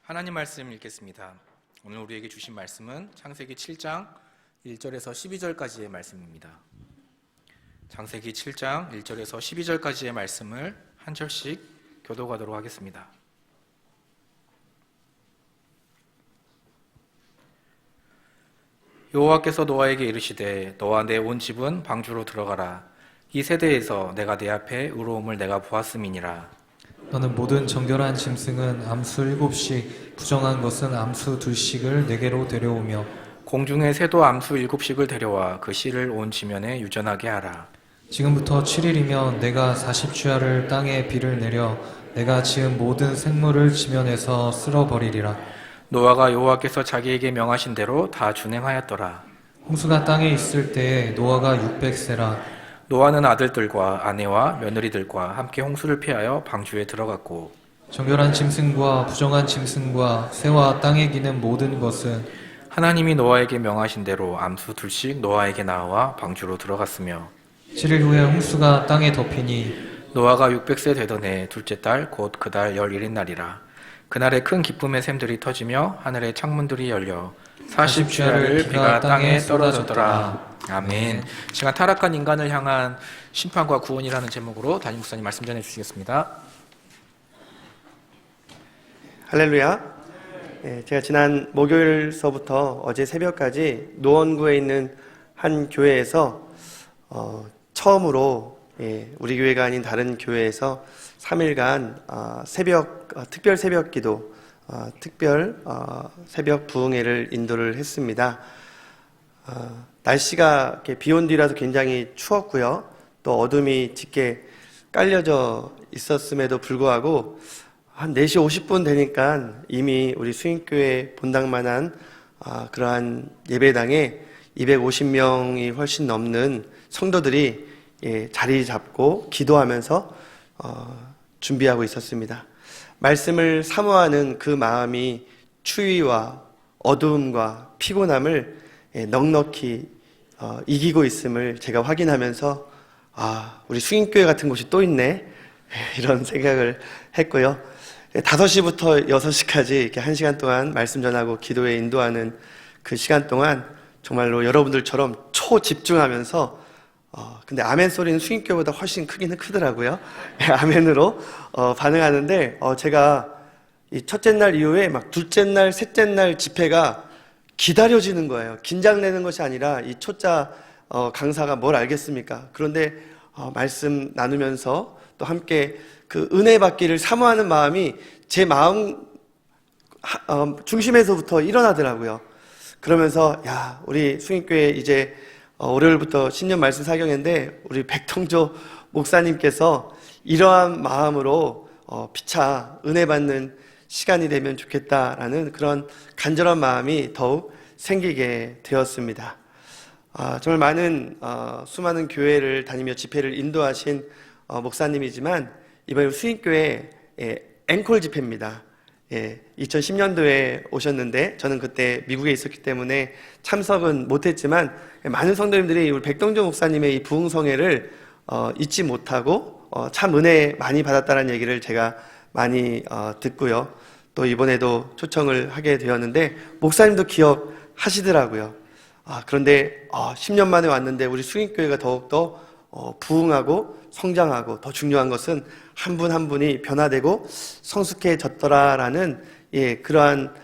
하나님 말씀 읽겠습니다. 오늘 우리에게 주신 말씀은 창세기 7장 1절에서 12절까지의 말씀입니다. 창세기 7장 1절에서 12절까지의 말씀을 한 절씩 교독하도록 하겠습니다. 여호와께서 노아에게 이르시되 너와 내 온 집은 방주로 들어가라. 이 세대에서 내가 내 앞에 의로움을 내가 보았음이니라. 너는 모든 정결한 짐승은 암수 7씩, 부정한 것은 암수 2씩을 내게로 데려오며 공중의 새도 암수 7씩을 데려와 그 씨를 온 지면에 유전하게 하라. 지금부터 7일이면 내가 40주야를 땅에 비를 내려 내가 지은 모든 생물을 지면에서 쓸어버리리라. 노아가 여호와께서 자기에게 명하신 대로 다 준행하였더라. 홍수가 땅에 있을 때에 노아가 600세라. 노아는 아들들과 아내와 며느리들과 함께 홍수를 피하여 방주에 들어갔고 정결한 짐승과 부정한 짐승과 새와 땅에 기는 모든 것은 하나님이 노아에게 명하신 대로 암수 2씩 노아에게 나와 방주로 들어갔으며 7일 후에 홍수가 땅에 덮이니 노아가 600세 되던 해 둘째 달 곧 그 달 11일 날이라. 그날에 큰 기쁨의 샘들이 터지며 하늘의 창문들이 열려 40주야를 비가 땅에 떨어졌더라. 아멘. 시간 타락한 인간을 향한 심판과 구원이라는 제목으로 담임 목사님 말씀 전해 주시겠습니다. 할렐루야. 제가 지난 목요일서부터 어제 새벽까지 노원구에 있는 한 교회에서 처음으로 우리 교회가 아닌 다른 교회에서 3일간 특별 새벽 기도, 특별 새벽 부흥회를 인도를 했습니다. 날씨가 비 온 뒤라서 굉장히 추웠고요. 또 어둠이 짙게 깔려져 있었음에도 불구하고 한 4시 50분 되니까 이미 우리 수인교회 본당만한 그러한 예배당에 250명이 훨씬 넘는 성도들이 자리 잡고 기도하면서 준비하고 있었습니다. 말씀을 사모하는 그 마음이 추위와 어두움과 피곤함을 넉넉히 이기고 있음을 제가 확인하면서 우리 수인교회 같은 곳이 또 있네 이런 생각을 했고요. 5시부터 6시까지 이렇게 1시간 동안 말씀 전하고 기도에 인도하는 그 시간 동안 정말로 여러분들처럼 초집중하면서 근데 아멘 소리는 수인교회보다 훨씬 크기는 크더라고요. 아멘으로 반응하는데 제가 이 첫째 날 이후에 막 둘째 날, 셋째 날 집회가 기다려지는 거예요. 긴장되는 것이 아니라 이 초짜 강사가 뭘 알겠습니까? 그런데 말씀 나누면서 또 함께 그 은혜 받기를 사모하는 마음이 제 마음 중심에서부터 일어나더라고요. 그러면서 우리 수인교회 이제 월요일부터 신년 말씀 사경인데 우리 백통조 목사님께서 이러한 마음으로 피차 은혜 받는 시간이 되면 좋겠다라는 그런 간절한 마음이 더욱 생기게 되었습니다. 정말 많은 수많은 교회를 다니며 집회를 인도하신 목사님이지만 이번에 수인교회 앵콜 집회입니다. 2010년도에 오셨는데 저는 그때 미국에 있었기 때문에 참석은 못했지만 많은 성도님들이 우리 백동조 목사님의 이 부흥성회를 잊지 못하고 참 은혜 많이 받았다는 얘기를 제가 많이 듣고요. 또 이번에도 초청을 하게 되었는데 목사님도 기억하시더라고요. 그런데 10년 만에 왔는데 우리 수인교회가 더욱더 부흥하고 성장하고 더 중요한 것은 한 분 한 분이 변화되고 성숙해졌더라라는 그러한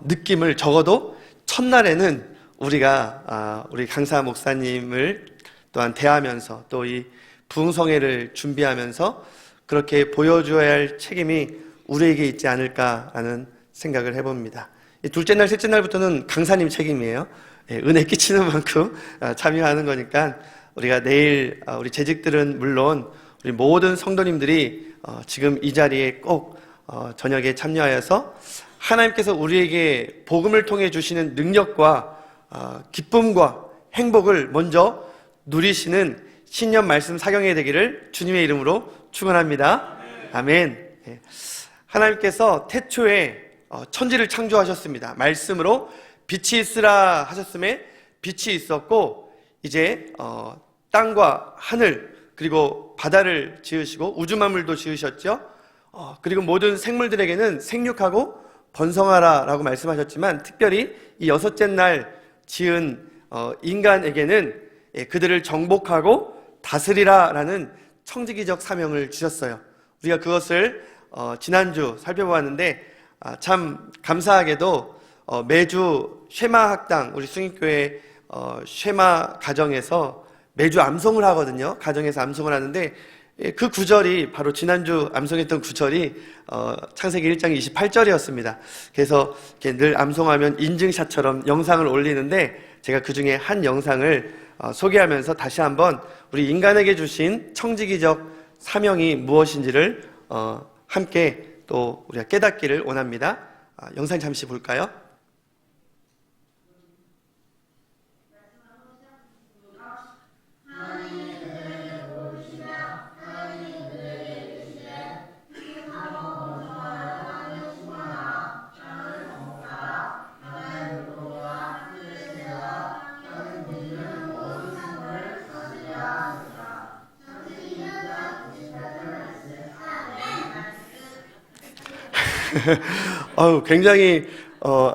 느낌을 적어도 첫날에는 우리가 우리 강사 목사님을 또한 대하면서 또 이 부흥성회를 준비하면서 그렇게 보여줘야 할 책임이 우리에게 있지 않을까라는 생각을 해봅니다. 둘째 날, 셋째 날부터는 강사님 책임이에요. 은혜 끼치는 만큼 참여하는 거니까 우리가 내일 우리 재직들은 물론 우리 모든 성도님들이 지금 이 자리에 꼭 저녁에 참여하여서 하나님께서 우리에게 복음을 통해 주시는 능력과 기쁨과 행복을 먼저 누리시는 신년 말씀 사경회 되기를 주님의 이름으로 축원합니다. 아멘. 하나님께서 태초에 천지를 창조하셨습니다. 말씀으로 빛이 있으라 하셨음에 빛이 있었고 이제 땅과 하늘 그리고 바다를 지으시고 우주 만물도 지으셨죠. 그리고 모든 생물들에게는 생육하고 번성하라라고 말씀하셨지만 특별히 이 여섯째 날 지은 인간에게는 그들을 정복하고 다스리라라는 청지기적 사명을 주셨어요. 우리가 그것을 지난주 살펴보았는데 참 감사하게도 매주 쉐마 학당, 우리 숭인교회 쉐마 가정에서 매주 암송을 하거든요. 가정에서 암송을 하는데 그 구절이 바로 지난주 암송했던 구절이 창세기 1장 28절이었습니다. 그래서 이렇게 늘 암송하면 인증샷처럼 영상을 올리는데 제가 그 중에 한 영상을 소개하면서 다시 한번 우리 인간에게 주신 청지기적 사명이 무엇인지를 함께 또 우리가 깨닫기를 원합니다. 영상 잠시 볼까요? 굉장히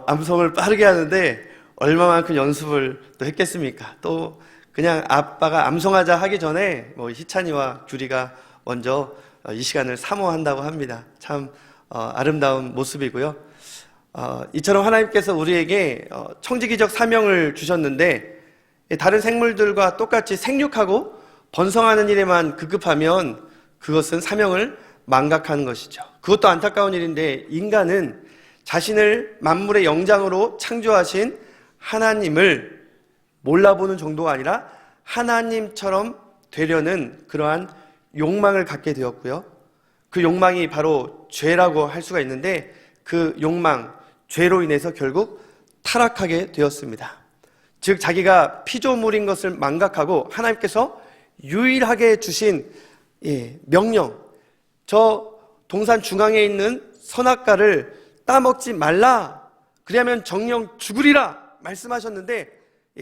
암송을 빠르게 하는데 얼마만큼 연습을 또 했겠습니까? 또 그냥 아빠가 암송하자 하기 전에 희찬이와 규리가 먼저 이 시간을 사모한다고 합니다. 참 아름다운 모습이고요. 이처럼 하나님께서 우리에게 청지기적 사명을 주셨는데 다른 생물들과 똑같이 생육하고 번성하는 일에만 급급하면 그것은 사명을 망각하는 것이죠. 그것도 안타까운 일인데 인간은 자신을 만물의 영장으로 창조하신 하나님을 몰라보는 정도가 아니라 하나님처럼 되려는 그러한 욕망을 갖게 되었고요. 그 욕망이 바로 죄라고 할 수가 있는데 그 욕망, 죄로 인해서 결국 타락하게 되었습니다. 즉 자기가 피조물인 것을 망각하고 하나님께서 유일하게 주신 명령, 저 동산 중앙에 있는 선악과를 따먹지 말라, 그리하면 정령 죽으리라 말씀하셨는데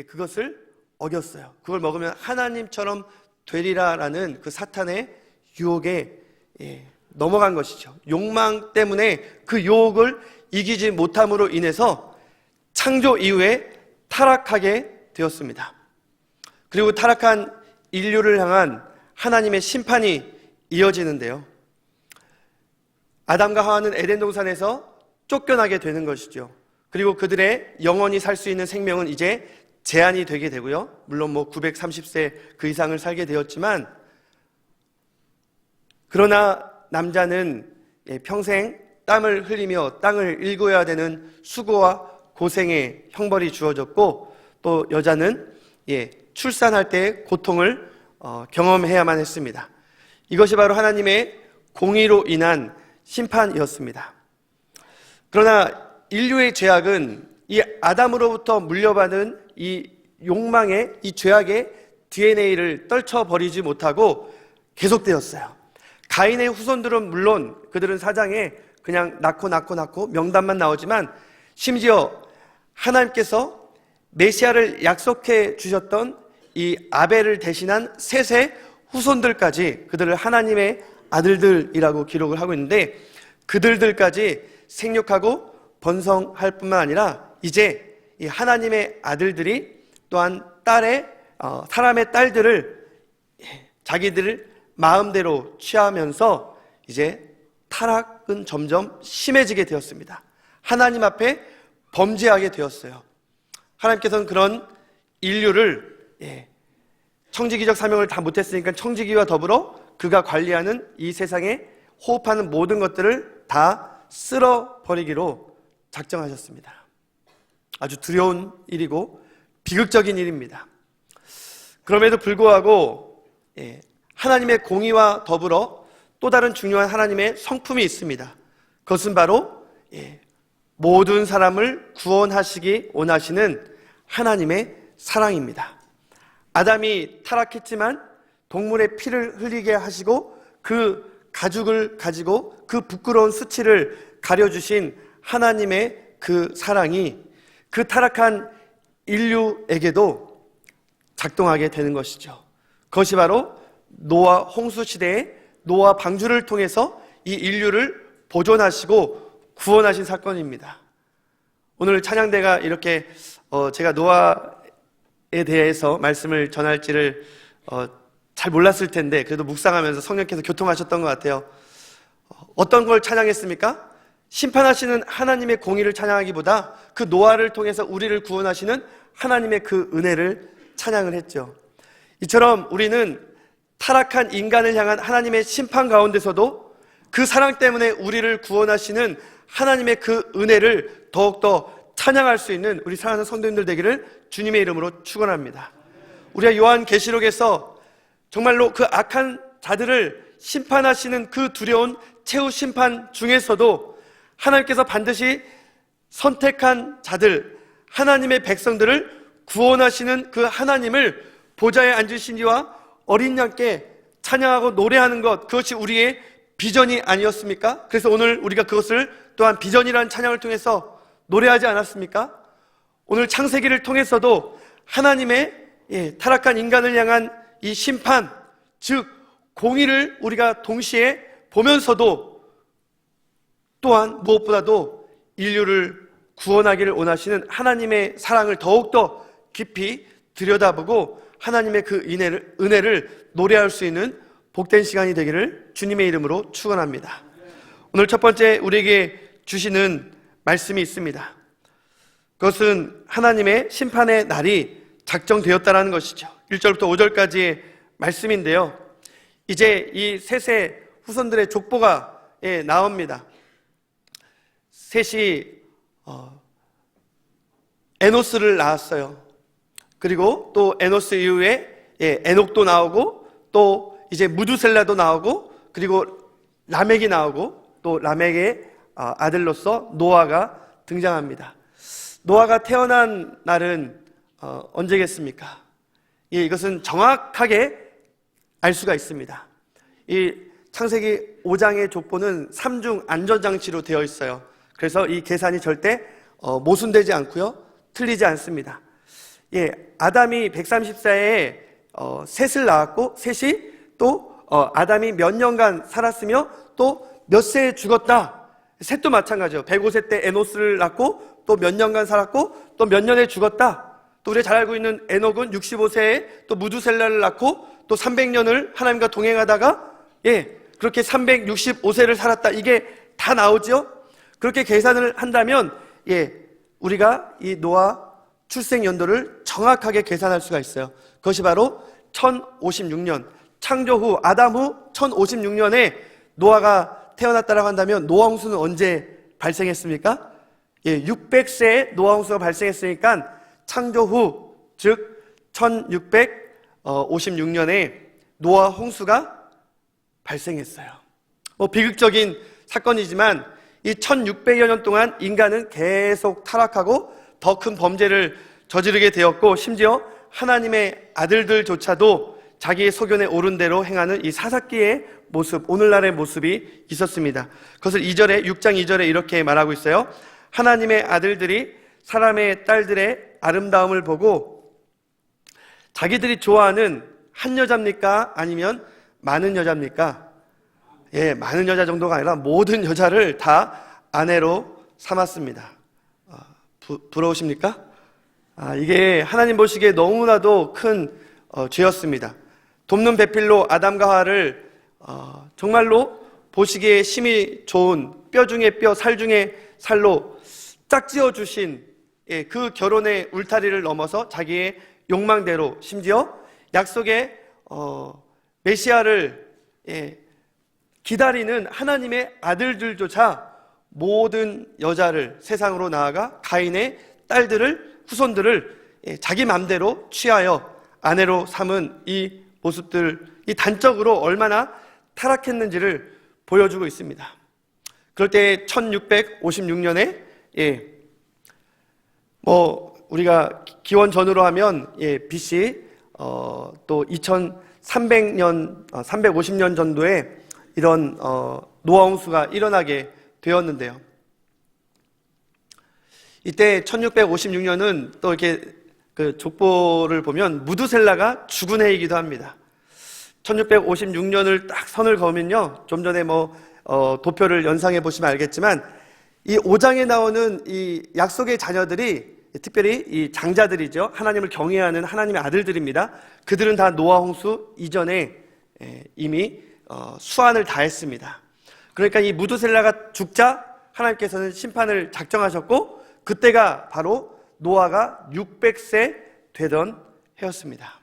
그것을 어겼어요. 그걸 먹으면 하나님처럼 되리라라는 그 사탄의 유혹에 넘어간 것이죠. 욕망 때문에 그 유혹을 이기지 못함으로 인해서 창조 이후에 타락하게 되었습니다. 그리고 타락한 인류를 향한 하나님의 심판이 이어지는데요. 아담과 하와는 에덴 동산에서 쫓겨나게 되는 것이죠. 그리고 그들의 영원히 살 수 있는 생명은 이제 제한이 되게 되고요. 물론 930세 그 이상을 살게 되었지만, 그러나 남자는 평생 땀을 흘리며 땅을 일궈야 되는 수고와 고생의 형벌이 주어졌고, 또 여자는 출산할 때의 고통을 경험해야만 했습니다. 이것이 바로 하나님의 공의로 인한 심판이었습니다. 그러나 인류의 죄악은 이 아담으로부터 물려받은 이 욕망의, 이 죄악의 DNA를 떨쳐버리지 못하고 계속되었어요. 가인의 후손들은 물론 그들은 사장에 그냥 낳고 명단만 나오지만, 심지어 하나님께서 메시아를 약속해 주셨던 이 아벨을 대신한 셋의 후손들까지 그들을 하나님의 아들들이라고 기록을 하고 있는데, 그들까지 생육하고 번성할 뿐만 아니라 이제 이 하나님의 아들들이 또한 사람의 딸들을 자기들 마음대로 취하면서 이제 타락은 점점 심해지게 되었습니다. 하나님 앞에 범죄하게 되었어요. 하나님께서는 그런 인류를 청지기적 사명을 다 못했으니까 청지기와 더불어 그가 관리하는 이 세상에 호흡하는 모든 것들을 다 쓸어버리기로 작정하셨습니다. 아주 두려운 일이고 비극적인 일입니다. 그럼에도 불구하고 하나님의 공의와 더불어 또 다른 중요한 하나님의 성품이 있습니다. 그것은 바로 모든 사람을 구원하시기 원하시는 하나님의 사랑입니다. 아담이 타락했지만 동물의 피를 흘리게 하시고 그 가죽을 가지고 그 부끄러운 수치를 가려주신 하나님의 그 사랑이 그 타락한 인류에게도 작동하게 되는 것이죠. 그것이 바로 노아 홍수 시대에 노아 방주를 통해서 이 인류를 보존하시고 구원하신 사건입니다. 오늘 찬양대가 이렇게 제가 노아에 대해서 말씀을 전할지를 잘 몰랐을 텐데 그래도 묵상하면서 성령께서 교통하셨던 것 같아요. 어떤 걸 찬양했습니까? 심판하시는 하나님의 공의를 찬양하기보다 그 노아를 통해서 우리를 구원하시는 하나님의 그 은혜를 찬양을 했죠. 이처럼 우리는 타락한 인간을 향한 하나님의 심판 가운데서도 그 사랑 때문에 우리를 구원하시는 하나님의 그 은혜를 더욱더 찬양할 수 있는 우리 사랑하는 성도님들 되기를 주님의 이름으로 축원합니다. 우리가 요한계시록에서 정말로 그 악한 자들을 심판하시는 그 두려운 최후 심판 중에서도 하나님께서 반드시 선택한 자들, 하나님의 백성들을 구원하시는 그 하나님을 보좌에 앉으신 이와 어린 양께 찬양하고 노래하는 것, 그것이 우리의 비전이 아니었습니까? 그래서 오늘 우리가 그것을 또한 비전이라는 찬양을 통해서 노래하지 않았습니까? 오늘 창세기를 통해서도 하나님의 타락한 인간을 향한 이 심판, 즉 공의를 우리가 동시에 보면서도 또한 무엇보다도 인류를 구원하기를 원하시는 하나님의 사랑을 더욱더 깊이 들여다보고 하나님의 그 은혜를 노래할 수 있는 복된 시간이 되기를 주님의 이름으로 축원합니다. 오늘 첫 번째 우리에게 주시는 말씀이 있습니다. 그것은 하나님의 심판의 날이 작정되었다라는 것이죠. 1절부터 5절까지의 말씀인데요. 이제 이 셋의 후손들의 족보가 나옵니다. 셋이 에노스를 낳았어요. 그리고 또 에노스 이후에 에녹도 나오고 또 이제 무두셀라도 나오고 그리고 라멕이 나오고 또 라멕의 아들로서 노아가 등장합니다. 노아가 태어난 날은 언제겠습니까? 이것은 정확하게 알 수가 있습니다. 이 창세기 5장의 족보는 3중 안전장치로 되어 있어요. 그래서 이 계산이 절대 모순되지 않고요, 틀리지 않습니다. 아담이 134에 셋을 낳았고 셋이 또 아담이 몇 년간 살았으며 또 몇 세에 죽었다. 셋도 마찬가지죠. 105세 때 에노스를 낳고 또 몇 년간 살았고 또 몇 년에 죽었다. 또 우리가 잘 알고 있는 에녹은 65세에 또 무두셀라를 낳고 또 300년을 하나님과 동행하다가 그렇게 365세를 살았다. 이게 다 나오죠. 그렇게 계산을 한다면 우리가 이 노아 출생 연도를 정확하게 계산할 수가 있어요. 그것이 바로 1056년, 창조 후 아담 후 1056년에 노아가 태어났다라고 한다면 노아 홍수는 언제 발생했습니까? 600세에 노아 홍수가 발생했으니까 창조 후, 즉 1656년에 노아 홍수가 발생했어요. 비극적인 사건이지만 이 1600여 년 동안 인간은 계속 타락하고 더 큰 범죄를 저지르게 되었고 심지어 하나님의 아들들조차도 자기의 소견에 옳은 대로 행하는 이 사사기의 모습, 오늘날의 모습이 있었습니다. 그것을 6장 2절에 이렇게 말하고 있어요. 하나님의 아들들이 사람의 딸들의 아름다움을 보고 자기들이 좋아하는 한 여자입니까? 아니면 많은 여자입니까? 많은 여자 정도가 아니라 모든 여자를 다 아내로 삼았습니다. 부러우십니까? 이게 하나님 보시기에 너무나도 큰 죄였습니다. 돕는 배필로 아담과 하와를 정말로 보시기에 심히 좋은 뼈 중에 뼈, 살 중에 살로 짝지어 주신 그 결혼의 울타리를 넘어서 자기의 욕망대로 심지어 약속의 메시아를 기다리는 하나님의 아들들조차 모든 여자를 세상으로 나아가 가인의 딸들을, 후손들을 자기 맘대로 취하여 아내로 삼은 이 모습들, 이 단적으로 얼마나 타락했는지를 보여주고 있습니다. 그럴 때 1656년에 우리가 기원 전으로 하면 BC 또 2300년 350년 정도에 이런 노아 홍수가 일어나게 되었는데요. 이때 1656년은 또 이렇게 그 족보를 보면 무두셀라가 죽은 해이기도 합니다. 1656년을 딱 선을 그으면요, 좀 전에 도표를 연상해 보시면 알겠지만 이 5장에 나오는 이 약속의 자녀들이 특별히 이 장자들이죠. 하나님을 경외하는 하나님의 아들들입니다. 그들은 다 노아 홍수 이전에 이미 수완을 다했습니다. 그러니까 이 무두셀라가 죽자 하나님께서는 심판을 작정하셨고, 그때가 바로 노아가 600세 되던 해였습니다.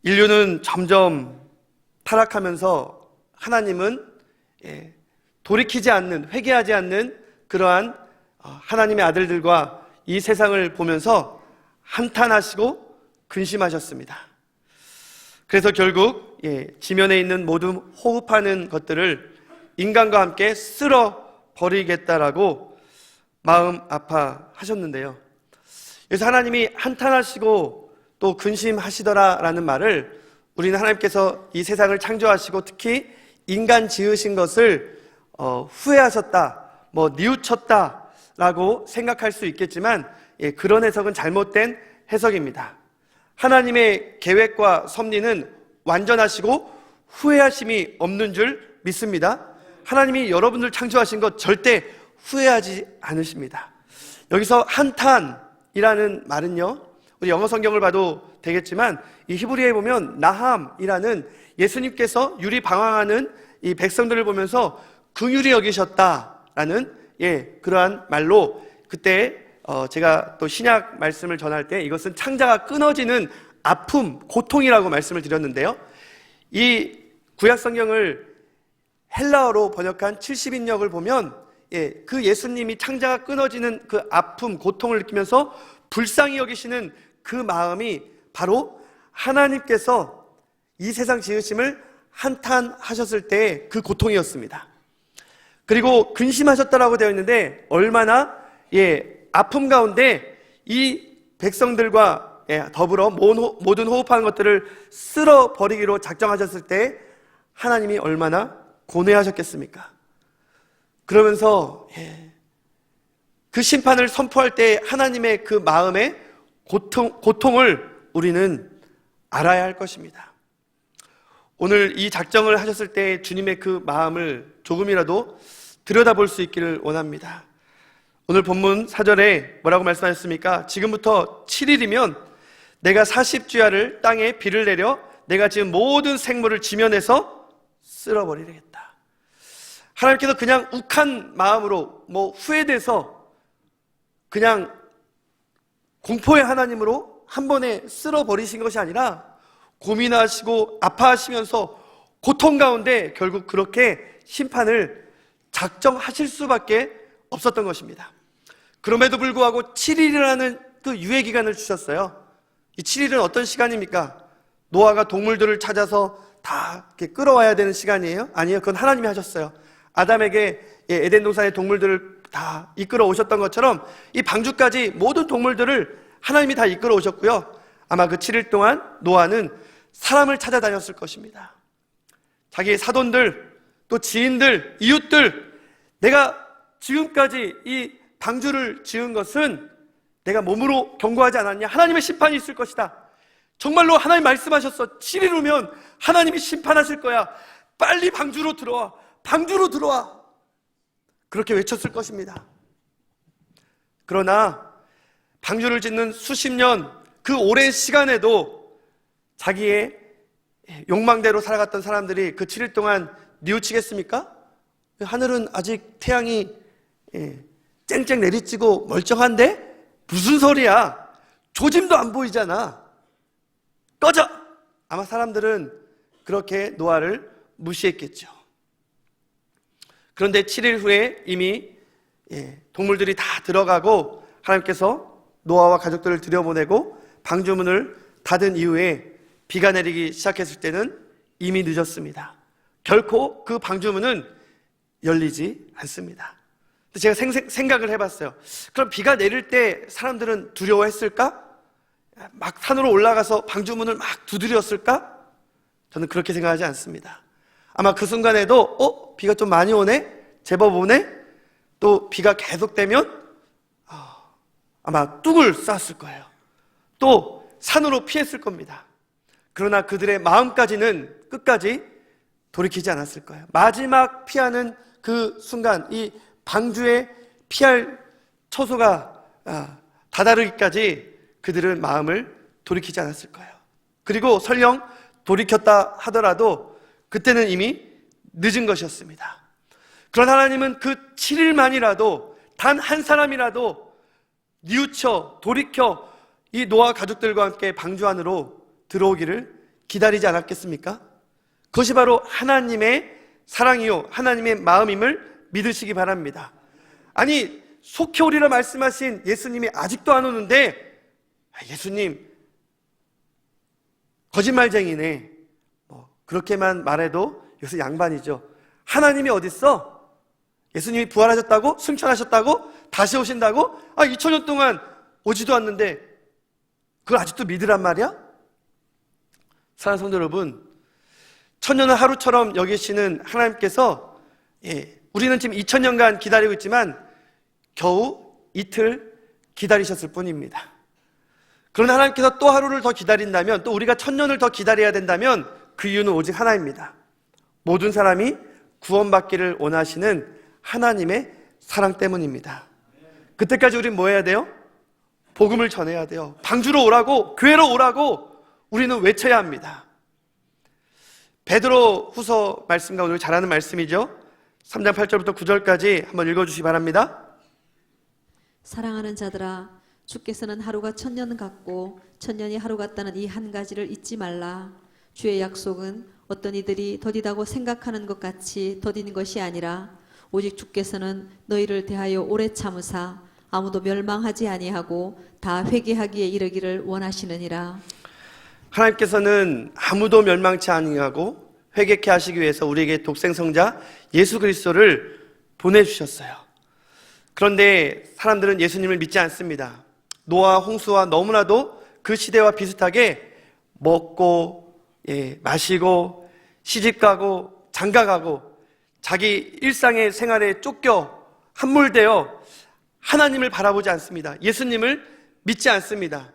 인류는 점점 타락하면서 하나님은 돌이키지 않는, 회개하지 않는 그러한 하나님의 아들들과 이 세상을 보면서 한탄하시고 근심하셨습니다. 그래서 결국 지면에 있는 모든 호흡하는 것들을 인간과 함께 쓸어 버리겠다라고 마음 아파하셨는데요. 그래서 하나님이 한탄하시고 또 근심하시더라라는 말을 우리는 하나님께서 이 세상을 창조하시고 특히 인간 지으신 것을 후회하셨다, 뉘우쳤다라고 생각할 수 있겠지만 그런 해석은 잘못된 해석입니다. 하나님의 계획과 섭리는 완전하시고 후회하심이 없는 줄 믿습니다. 하나님이 여러분들 창조하신 것 절대 후회하지 않으십니다. 여기서 한탄이라는 말은요, 우리 영어 성경을 봐도 되겠지만 이 히브리어에 보면 나함이라는 예수님께서 유리방황하는 이 백성들을 보면서 긍휼히 여기셨다라는 그러한 말로, 그때 제가 또 신약 말씀을 전할 때 이것은 창자가 끊어지는 아픔, 고통이라고 말씀을 드렸는데요. 이 구약 성경을 헬라어로 번역한 70인역을 보면 그 예수님이 창자가 끊어지는 그 아픔, 고통을 느끼면서 불쌍히 여기시는 그 마음이 바로 하나님께서 이 세상 지으심을 한탄하셨을 때의 그 고통이었습니다. 그리고 근심하셨다라고 되어 있는데 얼마나 아픔 가운데 이 백성들과 더불어 모든 호흡하는 것들을 쓸어버리기로 작정하셨을 때 하나님이 얼마나 고뇌하셨겠습니까? 그러면서 그 심판을 선포할 때 하나님의 그 마음의 고통을 우리는 알아야 할 것입니다. 오늘 이 작정을 하셨을 때 주님의 그 마음을 조금이라도 들여다볼 수 있기를 원합니다. 오늘 본문 4절에 뭐라고 말씀하셨습니까? 지금부터 7일이면 내가 40주야를 땅에 비를 내려 내가 지은 모든 생물을 지면에서 쓸어버리겠다. 하나님께서 그냥 욱한 마음으로 후회돼서 그냥 공포의 하나님으로 한 번에 쓸어버리신 것이 아니라 고민하시고 아파하시면서 고통 가운데 결국 그렇게 심판을 작정하실 수밖에 없었던 것입니다. 그럼에도 불구하고 7일이라는 그 유예 기간을 주셨어요. 이 7일은 어떤 시간입니까? 노아가 동물들을 찾아서 다 이렇게 끌어와야 되는 시간이에요? 아니요, 그건 하나님이 하셨어요. 아담에게 에덴 동산의 동물들을 다 이끌어 오셨던 것처럼 이 방주까지 모든 동물들을 하나님이 다 이끌어 오셨고요. 아마 그 7일 동안 노아는 사람을 찾아다녔을 것입니다. 자기의 사돈들, 또 지인들, 이웃들, 내가 지금까지 이 방주를 지은 것은 내가 몸으로 경고하지 않았냐? 하나님의 심판이 있을 것이다. 정말로 하나님 말씀하셨어. 7일 후면 하나님이 심판하실 거야. 빨리 방주로 들어와. 방주로 들어와. 그렇게 외쳤을 것입니다. 그러나 방주를 짓는 수십 년, 그 오랜 시간에도 자기의 욕망대로 살아갔던 사람들이 그 7일 동안 뉘우치겠습니까? 하늘은 아직 태양이 쨍쨍 내리쬐고 멀쩡한데? 무슨 소리야? 조짐도 안 보이잖아. 꺼져! 아마 사람들은 그렇게 노아를 무시했겠죠. 그런데 7일 후에 이미 동물들이 다 들어가고 하나님께서 노아와 가족들을 들여보내고 방주문을 닫은 이후에 비가 내리기 시작했을 때는 이미 늦었습니다. 결코 그 방주문은 열리지 않습니다. 제가 생각을 해봤어요. 그럼 비가 내릴 때 사람들은 두려워했을까? 막 산으로 올라가서 방주문을 막 두드렸을까? 저는 그렇게 생각하지 않습니다. 아마 그 순간에도 비가 좀 많이 오네? 제법 오네? 또 비가 계속되면 아마 뚝을 쌌을 거예요. 또 산으로 피했을 겁니다. 그러나 그들의 마음까지는 끝까지 돌이키지 않았을 거예요. 마지막 피하는 그 순간 이 방주에 피할 처소가 다다르기까지 그들은 마음을 돌이키지 않았을까요? 그리고 설령 돌이켰다 하더라도 그때는 이미 늦은 것이었습니다. 그런 하나님은 그 7일만이라도 단 한 사람이라도 뉘우쳐 돌이켜 이 노아 가족들과 함께 방주 안으로 들어오기를 기다리지 않았겠습니까? 그것이 바로 하나님의 사랑이요 하나님의 마음임을 믿으시기 바랍니다. 아니 속히 오리라 말씀하신 예수님이 아직도 안 오는데 예수님 거짓말쟁이네 그렇게만 말해도 여기서 양반이죠. 하나님이 어딨어? 예수님이 부활하셨다고? 승천하셨다고? 다시 오신다고? 2000년 동안 오지도 않는데 그걸 아직도 믿으란 말이야? 사랑하는 성도 여러분, 천년을 하루처럼 여기시는 하나님께서 우리는 지금 2000년간 기다리고 있지만 겨우 이틀 기다리셨을 뿐입니다. 그러나 하나님께서 또 하루를 더 기다린다면, 또 우리가 1000년을 더 기다려야 된다면 그 이유는 오직 하나입니다. 모든 사람이 구원받기를 원하시는 하나님의 사랑 때문입니다. 그때까지 우리는 뭐 해야 돼요? 복음을 전해야 돼요. 방주로 오라고, 교회로 오라고 우리는 외쳐야 합니다. 베드로 후서 말씀과 오늘 잘 아는 말씀이죠. 3장 8절부터 9절까지 한번 읽어주시기 바랍니다. 사랑하는 자들아, 주께서는 하루가 1000년 같고 1000년이 하루 같다는 이 한 가지를 잊지 말라. 주의 약속은 어떤 이들이 더디다고 생각하는 것 같이 더디는 것이 아니라 오직 주께서는 너희를 대하여 오래 참으사 아무도 멸망하지 아니하고 다 회개하기에 이르기를 원하시느니라. 하나님께서는 아무도 멸망치 아니하고 회개케 하시기 위해서 우리에게 독생성자 예수 그리스도를 보내주셨어요. 그런데 사람들은 예수님을 믿지 않습니다. 노아 홍수와 너무나도 그 시대와 비슷하게 먹고 마시고 시집가고 장가가고 자기 일상의 생활에 쫓겨 함몰되어 하나님을 바라보지 않습니다. 예수님을 믿지 않습니다.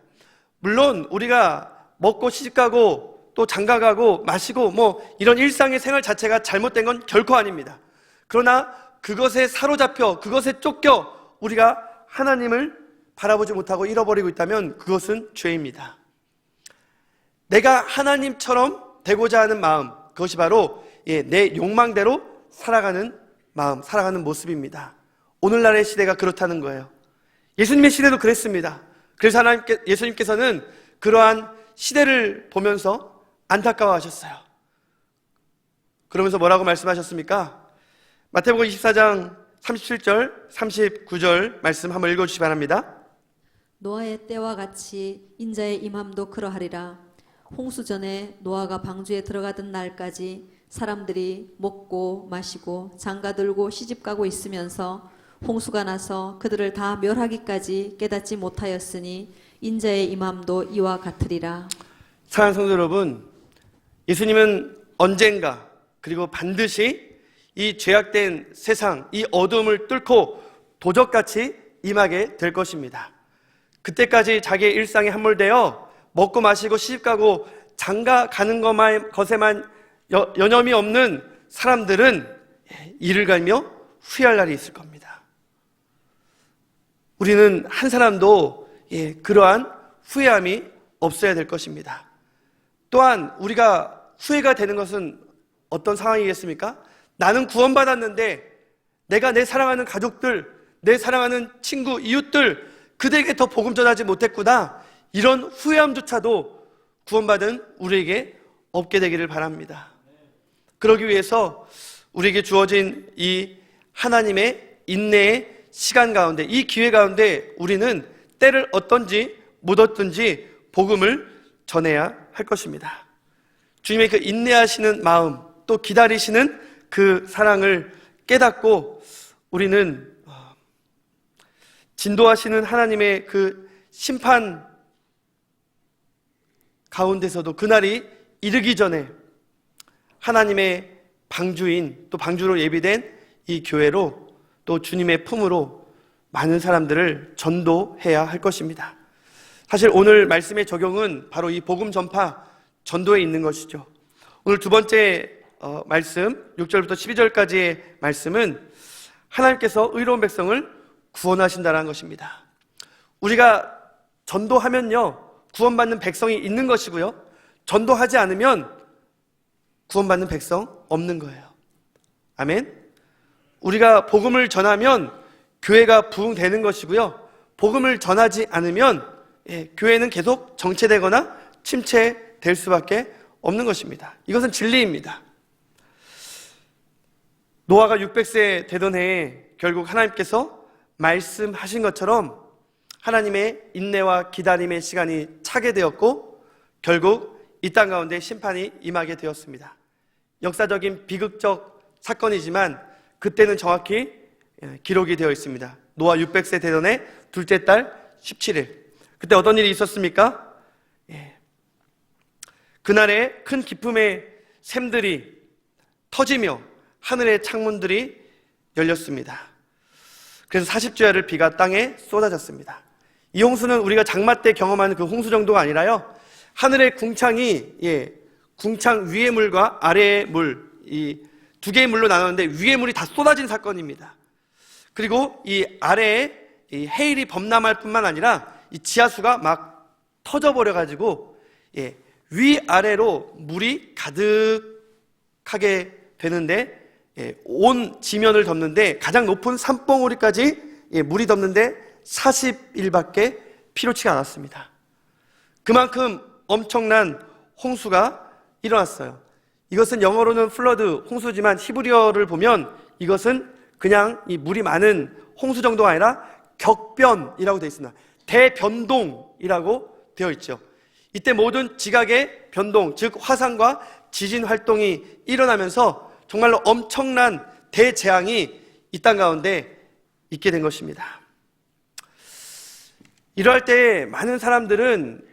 물론 우리가 먹고 시집가고 또 장가가고 마시고 이런 일상의 생활 자체가 잘못된 건 결코 아닙니다. 그러나 그것에 사로잡혀 그것에 쫓겨 우리가 하나님을 바라보지 못하고 잃어버리고 있다면 그것은 죄입니다. 내가 하나님처럼 되고자 하는 마음, 그것이 바로 내 욕망대로 살아가는 마음, 살아가는 모습입니다. 오늘날의 시대가 그렇다는 거예요. 예수님의 시대도 그랬습니다. 그래서 예수님께서는 그러한 시대를 보면서 안타까워하셨어요. 그러면서 뭐라고 말씀하셨습니까? 마태복음 24장 37절, 39절 말씀 한번 읽어주시기 바랍니다. 노아의 때와 같이 인자의 임함도 그러하리라. 홍수 전에 노아가 방주에 들어가던 날까지 사람들이 먹고 마시고 장가들고 시집가고 있으면서 홍수가 나서 그들을 다 멸하기까지 깨닫지 못하였으니 인자의 임함도 이와 같으리라. 사랑하는 성도 여러분, 예수님은 언젠가 그리고 반드시 이 죄악된 세상, 이 어둠을 뚫고 도적같이 임하게 될 것입니다. 그때까지 자기의 일상에 함몰되어 먹고 마시고 시집가고 장가 가는 것에만 여념이 없는 사람들은 이를 갈며 후회할 날이 있을 겁니다. 우리는 한 사람도 그러한 후회함이 없어야 될 것입니다. 또한 우리가 후회가 되는 것은 어떤 상황이겠습니까? 나는 구원받았는데 내가 내 사랑하는 가족들, 내 사랑하는 친구, 이웃들 그들에게 더 복음 전하지 못했구나. 이런 후회함조차도 구원받은 우리에게 없게 되기를 바랍니다. 그러기 위해서 우리에게 주어진 이 하나님의 인내의 시간 가운데, 이 기회 가운데 우리는 때를 얻든지 못 얻든지 복음을 전해야 할 것입니다. 주님의 그 인내하시는 마음, 또 기다리시는 그 사랑을 깨닫고 우리는 진도하시는 하나님의 그 심판 가운데서도 그날이 이르기 전에 하나님의 방주인, 또 방주로 예비된 이 교회로, 또 주님의 품으로 많은 사람들을 전도해야 할 것입니다. 사실 오늘 말씀의 적용은 바로 이 복음 전파, 전도에 있는 것이죠. 오늘 두 번째 말씀 6절부터 12절까지의 말씀은 하나님께서 의로운 백성을 구원하신다는 것입니다. 우리가 전도하면요 구원받는 백성이 있는 것이고요, 전도하지 않으면 구원받는 백성 없는 거예요. 아멘. 우리가 복음을 전하면 교회가 부흥되는 것이고요, 복음을 전하지 않으면 교회는 계속 정체되거나 침체될 수밖에 없는 것입니다. 이것은 진리입니다. 노아가 600세 되던 해에 결국 하나님께서 말씀하신 것처럼 하나님의 인내와 기다림의 시간이 차게 되었고 결국 이 땅 가운데 심판이 임하게 되었습니다. 역사적인 비극적 사건이지만 그때는 정확히 기록이 되어 있습니다. 노아 600세 되던 해 둘째 달 17일. 그때 어떤 일이 있었습니까? 그날에 큰 기쁨의 샘들이 터지며 하늘의 창문들이 열렸습니다. 그래서 40주야를 비가 땅에 쏟아졌습니다. 이 홍수는 우리가 장마 때 경험하는 그 홍수 정도가 아니라요, 하늘의 궁창이 궁창 위의 물과 아래의 물, 이 두 개의 물로 나눴는데 위의 물이 다 쏟아진 사건입니다. 그리고 이 아래에 이 해일이 범람할 뿐만 아니라 이 지하수가 막 터져버려가지고 위아래로 물이 가득하게 되는데 온 지면을 덮는데 가장 높은 산봉우리까지 물이 덮는데 40일밖에 필요치가 않았습니다. 그만큼 엄청난 홍수가 일어났어요. 이것은 영어로는 플러드, 홍수지만 히브리어를 보면 이것은 그냥 이 물이 많은 홍수 정도가 아니라 격변이라고 되어 있습니다. 대변동이라고 되어 있죠. 이때 모든 지각의 변동, 즉 화산과 지진 활동이 일어나면서 정말로 엄청난 대재앙이 이 땅 가운데 있게 된 것입니다. 이러할 때 많은 사람들은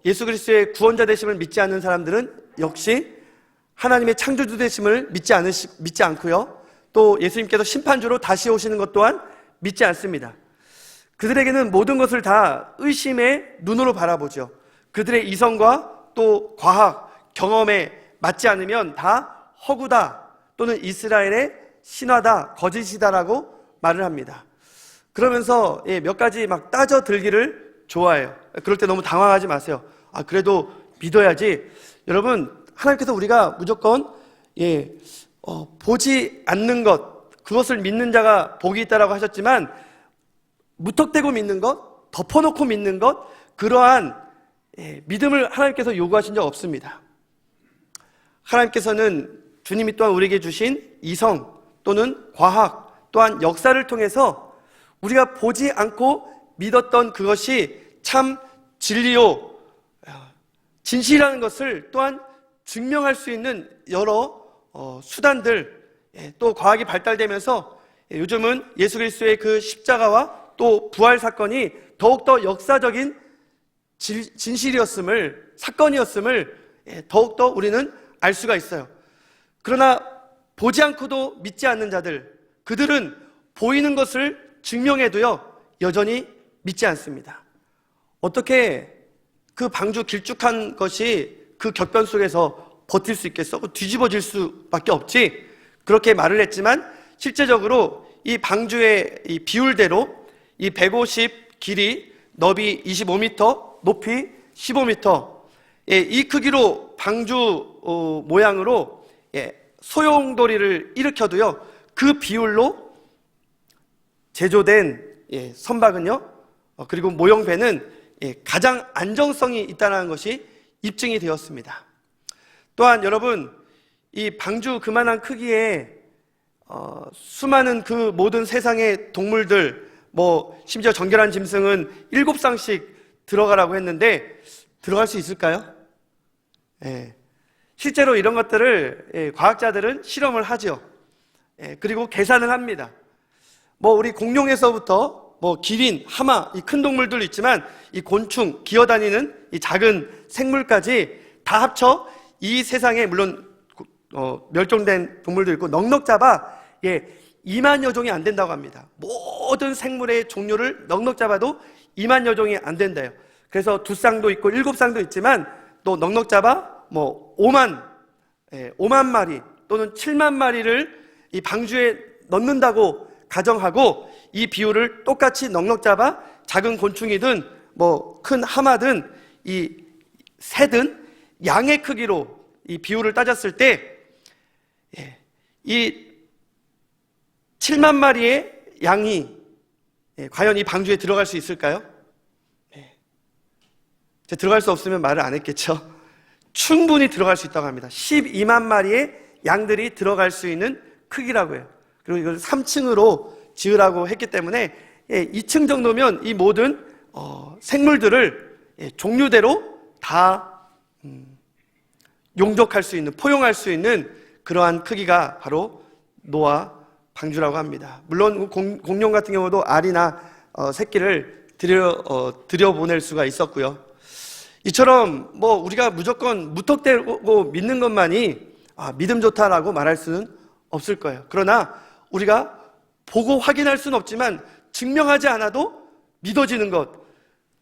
예수 그리스도의 구원자 되심을 믿지 않는 사람들은 역시 하나님의 창조주 되심을 믿지 않고요, 또 예수님께서 심판주로 다시 오시는 것 또한 믿지 않습니다. 그들에게는 모든 것을 다 의심의 눈으로 바라보죠. 그들의 이성과 또 과학, 경험에 맞지 않으면 다 허구다 또는 이스라엘의 신화다, 거짓이다라고 말을 합니다. 그러면서 몇 가지 막 따져 들기를 좋아해요. 그럴 때 너무 당황하지 마세요. 그래도 믿어야지. 여러분, 하나님께서 우리가 무조건 보지 않는 것, 그것을 믿는 자가 복이 있다라고 하셨지만 무턱대고 믿는 것, 덮어놓고 믿는 것, 그러한 믿음을 하나님께서 요구하신 적 없습니다. 하나님께서는 주님이 또한 우리에게 주신 이성 또는 과학 또한 역사를 통해서 우리가 보지 않고 믿었던 그것이 참 진리요 진실이라는 것을 또한 증명할 수 있는 여러 수단들, 또 과학이 발달되면서 요즘은 예수 그리스도의 그 십자가와 또 부활 사건이 더욱더 역사적인 진실이었음을, 사건이었음을 더욱더 우리는 알 수가 있어요. 그러나 보지 않고도 믿지 않는 자들, 그들은 보이는 것을 증명해도요 여전히 믿지 않습니다. 어떻게 그 방주 길쭉한 것이 그 격변 속에서 버틸 수 있겠어? 뒤집어질 수밖에 없지. 그렇게 말을 했지만 실제적으로 이 방주의 이 비율대로 이 150 길이, 너비 25m, 높이 15m, 이 크기로 방주 모양으로 소용돌이를 일으켜도요 그 비율로 제조된 선박은요 그리고 모형배는 가장 안정성이 있다는 것이 입증이 되었습니다. 또한 여러분, 이 방주 그만한 크기에 수많은 그 모든 세상의 동물들, 심지어 정결한 짐승은 7쌍씩 들어가라고 했는데 들어갈 수 있을까요? 실제로 이런 것들을 과학자들은 실험을 하죠. 그리고 계산을 합니다. 우리 공룡에서부터 기린, 하마, 이 큰 동물들도 있지만 이 곤충, 기어다니는 이 작은 생물까지 다 합쳐 이 세상에 물론 멸종된 동물도 있고 넉넉 잡아 2만여 종이 안 된다고 합니다. 모든 생물의 종류를 넉넉 잡아도 2만여 종이 안 된대요. 그래서 2쌍도 있고 7쌍도 있지만 또 넉넉 잡아 5만 마리, 또는 7만 마리를 이 방주에 넣는다고 가정하고 이 비율을 똑같이 넉넉 잡아 작은 곤충이든 뭐 큰 하마든 이 새든 양의 크기로 이 비율을 따졌을 때 이 7만 마리의 양이 과연 이 방주에 들어갈 수 있을까요? 들어갈 수 없으면 말을 안 했겠죠. 충분히 들어갈 수 있다고 합니다. 12만 마리의 양들이 들어갈 수 있는 크기라고 해요. 그리고 이걸 3층으로 지으라고 했기 때문에 2층 정도면 이 모든 생물들을 종류대로 다 용접할 수 있는, 포용할 수 있는 그러한 크기가 바로 노아 방주라고 합니다. 물론 공룡 같은 경우도 알이나 새끼를 들여보낼 수가 있었고요. 이처럼 뭐 우리가 무조건 무턱대고 믿는 것만이 믿음 좋다라고 말할 수는 없을 거예요. 그러나 우리가 보고 확인할 수는 없지만 증명하지 않아도 믿어지는 것,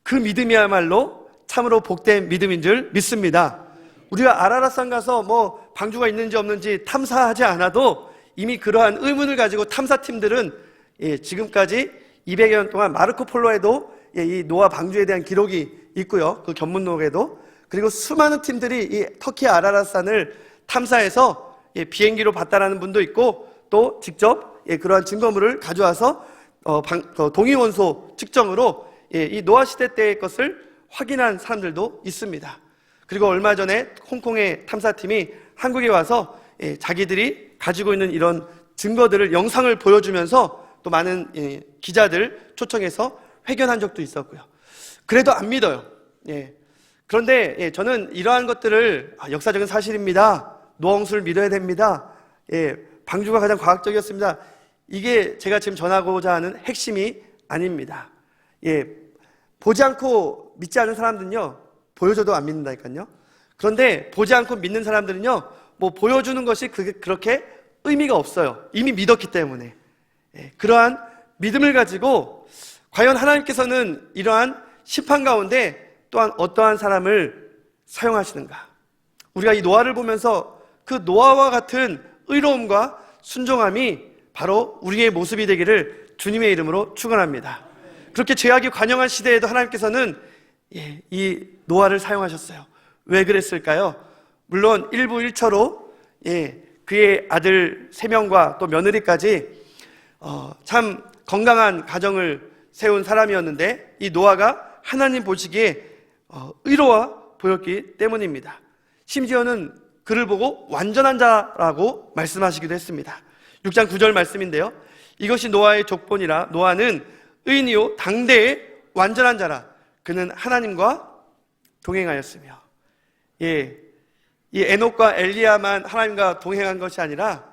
그 믿음이야말로 참으로 복된 믿음인 줄 믿습니다. 우리가 아라랏산 가서 뭐 방주가 있는지 없는지 탐사하지 않아도 이미 그러한 의문을 가지고 탐사팀들은 지금까지 200여 년 동안 마르코 폴로에도 이 노아 방주에 대한 기록이 있고요. 그 견문록에도. 그리고 수많은 팀들이 이 터키 아라랏산을 탐사해서 비행기로 봤다라는 분도 있고 또 직접 그러한 증거물을 가져와서 동위원소 측정으로 이 노아 시대 때의 것을 확인한 사람들도 있습니다. 그리고 얼마 전에 홍콩의 탐사팀이 한국에 와서 자기들이 가지고 있는 이런 증거들을 영상을 보여주면서 또 많은 기자들 초청해서 회견한 적도 있었고요. 그래도 안 믿어요. 그런데 저는 이러한 것들을 역사적인 사실입니다. 노홍수를 믿어야 됩니다. 방주가 가장 과학적이었습니다. 이게 제가 지금 전하고자 하는 핵심이 아닙니다. 보지 않고 믿지 않는 사람들은요, 보여줘도 안 믿는다니까요. 그런데 보지 않고 믿는 사람들은요, 뭐 보여주는 것이 그렇게 의미가 없어요. 이미 믿었기 때문에. 그러한 믿음을 가지고 과연 하나님께서는 이러한 심판 가운데 또한 어떠한 사람을 사용하시는가? 우리가 이 노아를 보면서 그 노아와 같은 의로움과 순종함이 바로 우리의 모습이 되기를 주님의 이름으로 축원합니다. 그렇게 죄악이 관영한 시대에도 하나님께서는 이 노아를 사용하셨어요. 왜 그랬을까요? 물론 일부일처로 그의 아들 3명과 또 며느리까지 참 건강한 가정을 세운 사람이었는데 이 노아가 하나님 보시기에 의로워 보였기 때문입니다. 심지어는 그를 보고 완전한 자라고 말씀하시기도 했습니다. 6장 9절 말씀인데요. 이것이 노아의 족본이라 노아는 의인이요 당대의 완전한 자라. 그는 하나님과 동행하였으며. 이 에녹과 엘리야만 하나님과 동행한 것이 아니라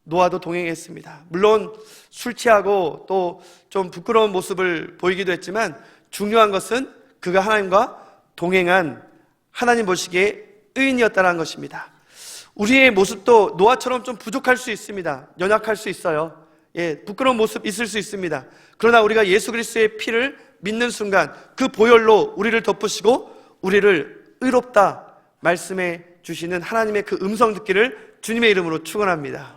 노아도 동행했습니다. 물론 술 취하고 또 좀 부끄러운 모습을 보이기도 했지만 중요한 것은 그가 하나님과 동행한 하나님 보시기에 의인이었다는 것입니다. 우리의 모습도 노아처럼 좀 부족할 수 있습니다. 연약할 수 있어요. 부끄러운 모습 있을 수 있습니다. 그러나 우리가 예수 그리스도의 피를 믿는 순간 그 보혈로 우리를 덮으시고 우리를 의롭다 말씀해 주시는 하나님의 그 음성 듣기를 주님의 이름으로 축원합니다.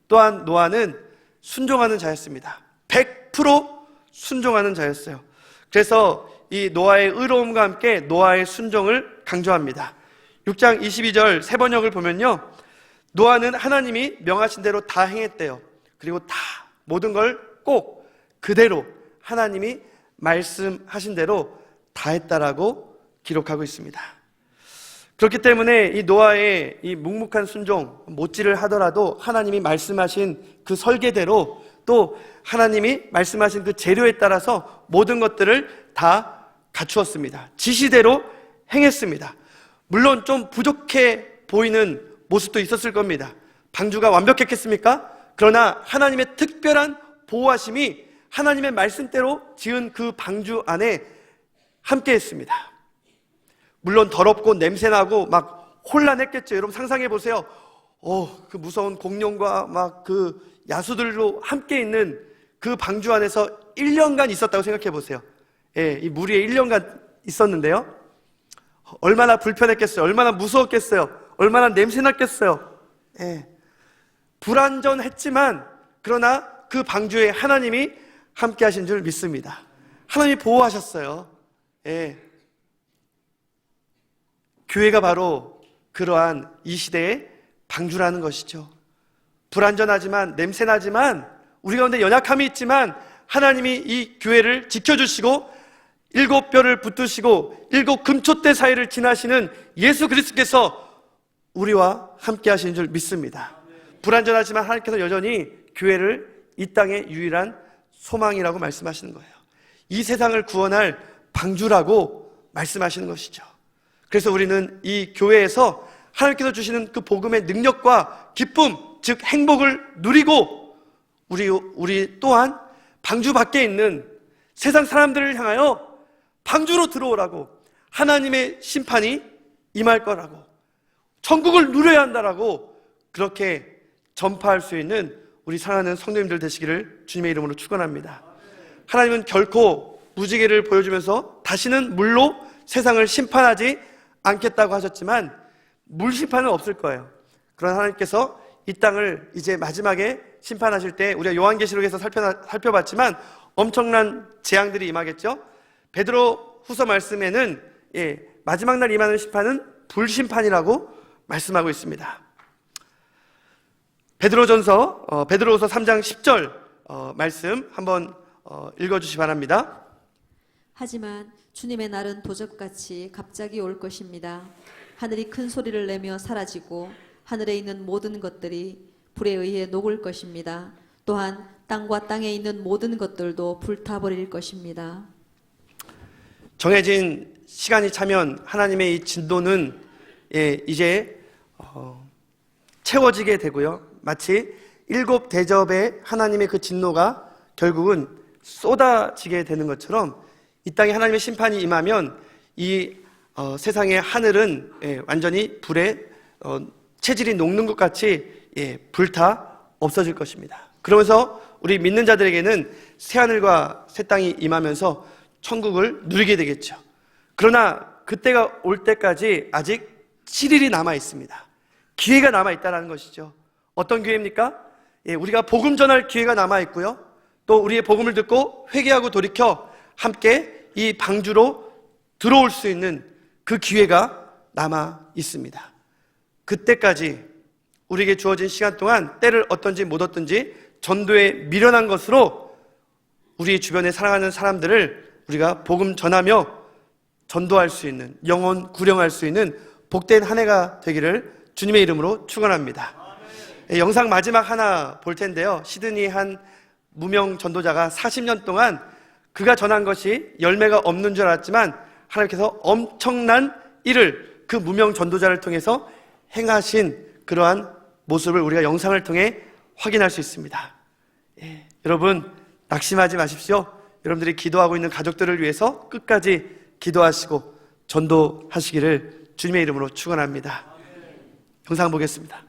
또한 노아는 순종하는 자였습니다. 100% 순종하는 자였어요. 그래서 이 노아의 의로움과 함께 노아의 순종을 강조합니다. 6장 22절 세 번역을 보면요, 노아는 하나님이 명하신 대로 다 행했대요. 그리고 다 모든 걸 꼭 그대로 하나님이 말씀하신 대로 다 했다라고 기록하고 있습니다. 그렇기 때문에 이 노아의 이 묵묵한 순종, 못질을 하더라도 하나님이 말씀하신 그 설계대로 또 하나님이 말씀하신 그 재료에 따라서 모든 것들을 다 갖추었습니다. 지시대로 행했습니다. 물론 좀 부족해 보이는 모습도 있었을 겁니다. 방주가 완벽했겠습니까? 그러나 하나님의 특별한 보호하심이 하나님의 말씀대로 지은 그 방주 안에 함께 했습니다. 물론 더럽고 냄새나고 막 혼란했겠죠. 여러분 상상해 보세요. 그 무서운 공룡과 막 그 야수들로 함께 있는 그 방주 안에서 1년간 있었다고 생각해 보세요. 이 무리에 1년간 있었는데요. 얼마나 불편했겠어요. 얼마나 무서웠겠어요. 얼마나 냄새났겠어요. 예. 불완전했지만 그러나 그 방주에 하나님이 함께 하신 줄 믿습니다. 하나님이 보호하셨어요. 예. 교회가 바로 그러한 이 시대의 방주라는 것이죠. 불완전하지만 냄새나지만 우리 가운데 연약함이 있지만 하나님이 이 교회를 지켜주시고 7뼈를 붙드시고 7 금촛대 사이를 지나시는 예수 그리스도께서 우리와 함께 하시는 줄 믿습니다. 불완전하지만 하나님께서 여전히 교회를 이 땅의 유일한 소망이라고 말씀하시는 거예요. 이 세상을 구원할 방주라고 말씀하시는 것이죠. 그래서 우리는 이 교회에서 하나님께서 주시는 그 복음의 능력과 기쁨, 즉 행복을 누리고 우리 또한 방주 밖에 있는 세상 사람들을 향하여 방주로 들어오라고, 하나님의 심판이 임할 거라고, 천국을 누려야 한다라고 그렇게 전파할 수 있는 우리 사랑하는 성도님들 되시기를 주님의 이름으로 축원합니다. 하나님은 결코 무지개를 보여주면서 다시는 물로 세상을 심판하지 않겠다고 하셨지만 물 심판은 없을 거예요. 그러나 하나님께서 이 땅을 이제 마지막에 심판하실 때 우리가 요한계시록에서 살펴봤지만 엄청난 재앙들이 임하겠죠. 베드로 후서 말씀에는 마지막 날 임하는 심판은 불심판이라고 말씀하고 있습니다. 베드로전서 베드로후서 3장 10절 말씀 한번 읽어주시기 바랍니다. 하지만 주님의 날은 도적같이 갑자기 올 것입니다. 하늘이 큰 소리를 내며 사라지고 하늘에 있는 모든 것들이 불에 의해 녹을 것입니다. 또한 땅과 땅에 있는 모든 것들도 불타버릴 것입니다. 정해진 시간이 차면 하나님의 이 진도는 이제 채워지게 되고요. 마치 7 대접의 하나님의 그 진노가 결국은 쏟아지게 되는 것처럼 이 땅에 하나님의 심판이 임하면 이 세상의 하늘은 완전히 불에 체질이 녹는 것 같이 불타 없어질 것입니다. 그러면서 우리 믿는 자들에게는 새하늘과 새 땅이 임하면서 천국을 누리게 되겠죠. 그러나 그때가 올 때까지 아직 7일이 남아 있습니다. 기회가 남아 있다는 것이죠. 어떤 기회입니까? 우리가 복음 전할 기회가 남아 있고요. 또 우리의 복음을 듣고 회개하고 돌이켜 함께 이 방주로 들어올 수 있는 그 기회가 남아 있습니다. 그때까지 우리에게 주어진 시간 동안 때를 얻든지 못 얻든지 전도에 미련한 것으로 우리 주변에 사랑하는 사람들을 우리가 복음 전하며 전도할 수 있는, 영혼 구령할 수 있는 복된 한 해가 되기를 주님의 이름으로 축원합니다. 영상 마지막 하나 볼 텐데요. 시드니 한 무명 전도자가 40년 동안 그가 전한 것이 열매가 없는 줄 알았지만 하나님께서 엄청난 일을 그 무명 전도자를 통해서 행하신 그러한 모습을 우리가 영상을 통해 확인할 수 있습니다. 여러분 낙심하지 마십시오. 여러분들이 기도하고 있는 가족들을 위해서 끝까지 기도하시고 전도하시기를 주님의 이름으로 축원합니다. 영상 보겠습니다.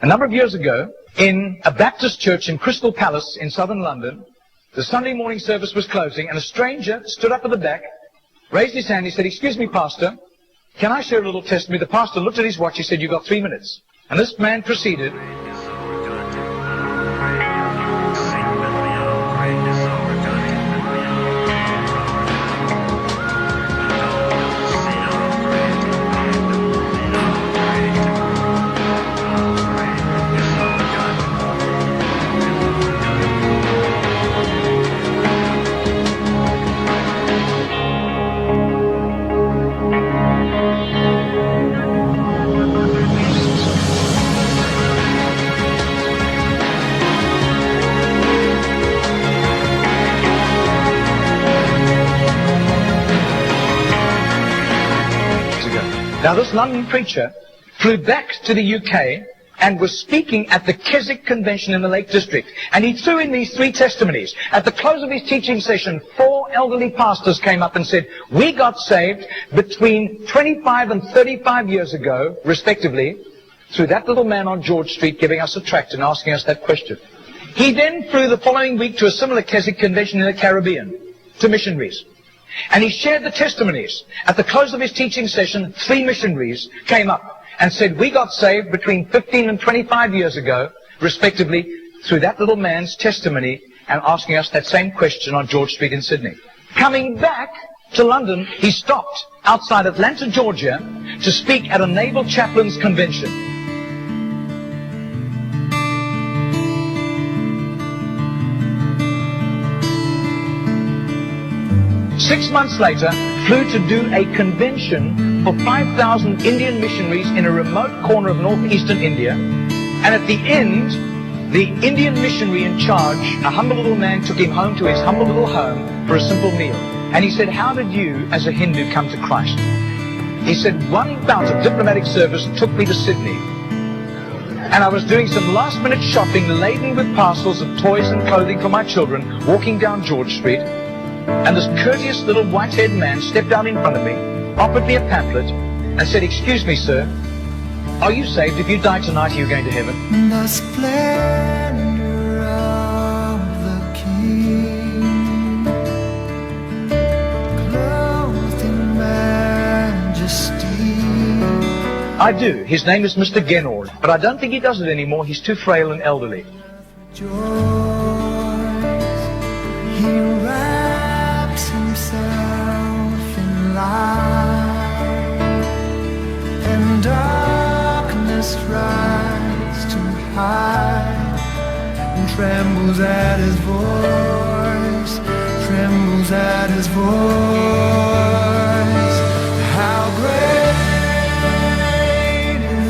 A number of years ago, in a Baptist church in Crystal Palace in southern London, the Sunday morning service was closing, and a stranger stood up at the back, raised his hand, he said, "Excuse me, Pastor, can I share a little testimony?" The pastor looked at his watch, he said, "You've got 3 minutes." And this man proceeded. Now, this London preacher flew back to the UK and was speaking at the Keswick Convention in the Lake District. And he threw in these 3 testimonies. At the close of his teaching session, 4 elderly pastors came up and said, we got saved between 25 and 35 years ago, respectively, through that little man on George Street giving us a tract and asking us that question. He then flew the following week to a similar Keswick Convention in the Caribbean, to missionaries. And he shared the testimonies. At the close of his teaching session, 3 missionaries came up and said, we got saved between 15 and 25 years ago, respectively, through that little man's testimony and asking us that same question on George Street in Sydney. Coming back to London, he stopped outside Atlanta, Georgia, to speak at a Naval Chaplains Convention. Six months later, flew to do a convention for 5,000 Indian missionaries in a remote corner of northeastern India. And at the end, the Indian missionary in charge, a humble little man, took him home to his humble little home for a simple meal. And he said, how did you, as a Hindu, come to Christ? He said, one bout of diplomatic service took me to Sydney. And I was doing some last-minute shopping laden with parcels of toys and clothing for my children, walking down George Street. And this courteous little white-haired man stepped out in front of me, offered me a pamphlet, and said, excuse me, sir, are you saved? If you die tonight, are you going to heaven? The splendor of the King, clothed in majesty. I do. His name is Mr. Genord, but I don't think he does it anymore. He's too frail and elderly. Joys, he wraps himself in light, and darkness rise too high, and trembles at his voice, trembles at his voice. How great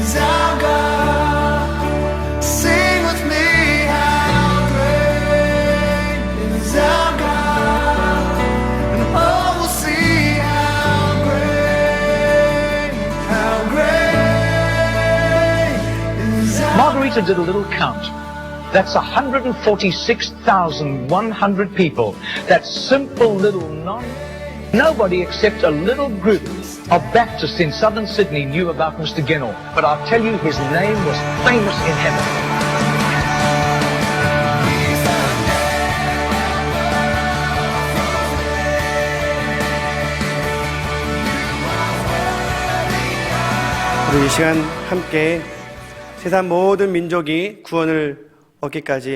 is our God? Sing with me, how great is our God? And all will see how great is our Margarita did a little count. That's 146,100 people. That simple little nobody except a little group of Baptists in southern Sydney knew about Mr. Genord. But I'll tell you, his name was famous in heaven. 우리 이 시간 함께 세상 모든 민족이 구원을 얻기까지